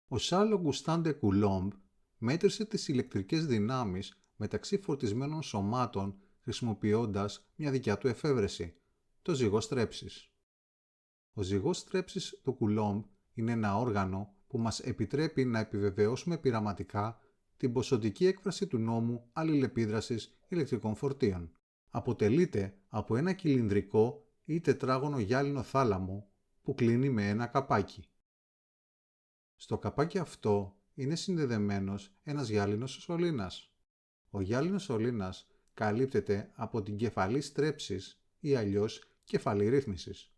Ο Σαρλ Ογκουστάν ντε Κουλόμπ μέτρησε τις ηλεκτρικές δυνάμεις μεταξύ φορτισμένων σωμάτων χρησιμοποιώντας μια δικιά του εφεύρεση, το ζυγό στρέψης. Ο ζυγός στρέψης του Κουλόμπ είναι ένα όργανο που μας επιτρέπει να επιβεβαιώσουμε πειραματικά την ποσοτική έκφραση του νόμου αλληλεπίδρασης ηλεκτρικών φορτίων. Αποτελείται από ένα κυλινδρικό ή τετράγωνο γυάλινο θάλαμο που κλείνει με ένα καπάκι. Στο καπάκι αυτό είναι συνδεδεμένος ένας γυάλινος σωλήνας. Ο γυάλινος σωλήνας καλύπτεται από την κεφαλή στρέψης ή αλλιώς κεφαλή ρύθμισης.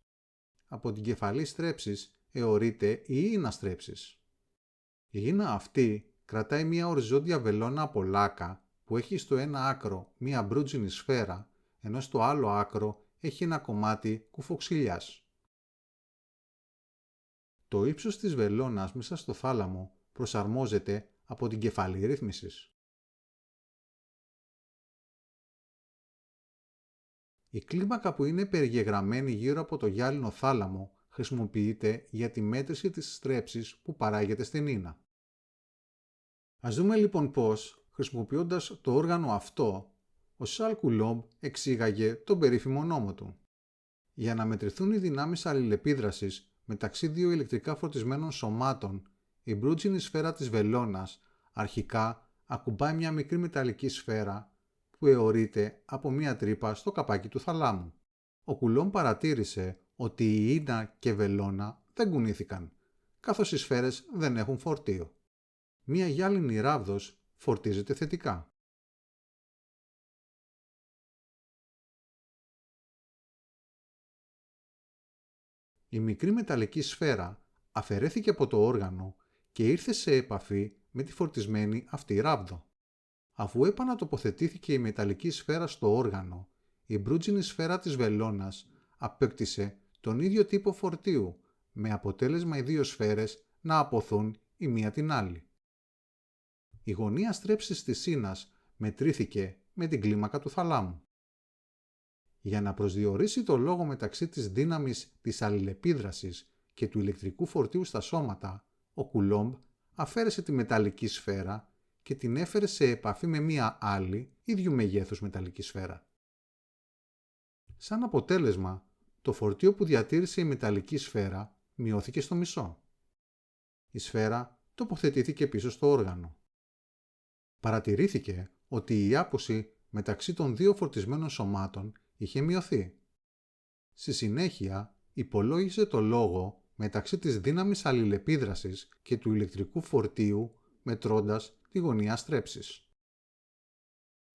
Από την κεφαλή στρέψης αιωρείται η ίνα στρέψης. Η ίνα αυτή κρατάει μια οριζόντια βελόνα από λάκα που έχει στο ένα άκρο μια μπρούτζινη σφαίρα, ενώ στο άλλο άκρο έχει ένα κομμάτι κουφοξιλιάς. Το ύψος της βελόνας μέσα στο θάλαμο προσαρμόζεται από την κεφαλή ρύθμισης. Η κλίμακα που είναι περιγεγραμμένη γύρω από το γυάλινο θάλαμο χρησιμοποιείται για τη μέτρηση της στρέψης που παράγεται στην ίνα. Ας δούμε λοιπόν πώς, χρησιμοποιώντας το όργανο αυτό, ο Σαρλ Κουλόμπ εξήγαγε τον περίφημο νόμο του. Για να μετρηθούν οι δυνάμεις αλληλεπίδρασης μεταξύ δύο ηλεκτρικά φορτισμένων σωμάτων, η μπρούτζινη σφαίρα της βελόνας αρχικά ακουμπάει μια μικρή μεταλλική σφαίρα που αιωρείται από μια τρύπα στο καπάκι του θαλάμου. Ο Κουλόμπ παρατήρησε ότι η ίνα και βελόνα δεν κουνήθηκαν, καθώς οι σφαίρες δεν έχουν φορτίο. Μια γυάλινη ράβδος φορτίζεται θετικά. Η μικρή μεταλλική σφαίρα αφαιρέθηκε από το όργανο και ήρθε σε επαφή με τη φορτισμένη αυτή ράβδο. Αφού επανατοποθετήθηκε η μεταλλική σφαίρα στο όργανο, η μπρούτζινη σφαίρα της βελόνας απέκτησε τον ίδιο τύπο φορτίου, με αποτέλεσμα οι δύο σφαίρες να αποθούν η μία την άλλη. Η γωνία στρέψης της ίνας μετρήθηκε με την κλίμακα του θαλάμου. Για να προσδιορίσει το λόγο μεταξύ της δύναμης της αλληλεπίδρασης και του ηλεκτρικού φορτίου στα σώματα, ο Κουλόμπ αφαίρεσε τη μεταλλική σφαίρα και την έφερε σε επαφή με μία άλλη ίδιου μεγέθους μεταλλική σφαίρα. Σαν αποτέλεσμα, το φορτίο που διατήρησε η μεταλλική σφαίρα μειώθηκε στο μισό. Η σφαίρα τοποθετήθηκε πίσω στο όργανο. Παρατηρήθηκε ότι η άποση μεταξύ των δύο φορτισμένων σωμάτων είχε μειωθεί. Στη συνέχεια, υπολόγισε το λόγο μεταξύ της δύναμης αλληλεπίδρασης και του ηλεκτρικού φορτίου μετρώντας τη γωνία στρέψης.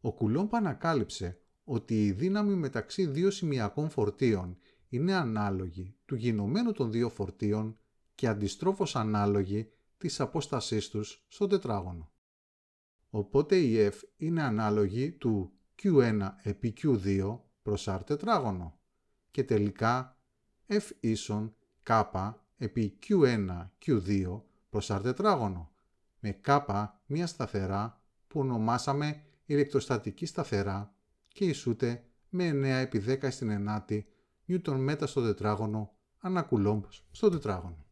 Ο Κουλόμπ ανακάλυψε ότι η δύναμη μεταξύ δύο σημειακών φορτίων είναι ανάλογη του γινωμένου των δύο φορτίων και αντιστρόφως ανάλογη της απόστασής τους στο τετράγωνο. Οπότε η F είναι ανάλογη του Q1 επί Q2 προς R τετράγωνο και τελικά F ίσον K επί Q1 Q2 προς R τετράγωνο, με K μία σταθερά που ονομάσαμε ηλεκτροστατική σταθερά και ισούται με 9 επί 10 στην ενάτη Νιούτον μέτρα στο τετράγωνο ανά Κουλόμπ στο τετράγωνο.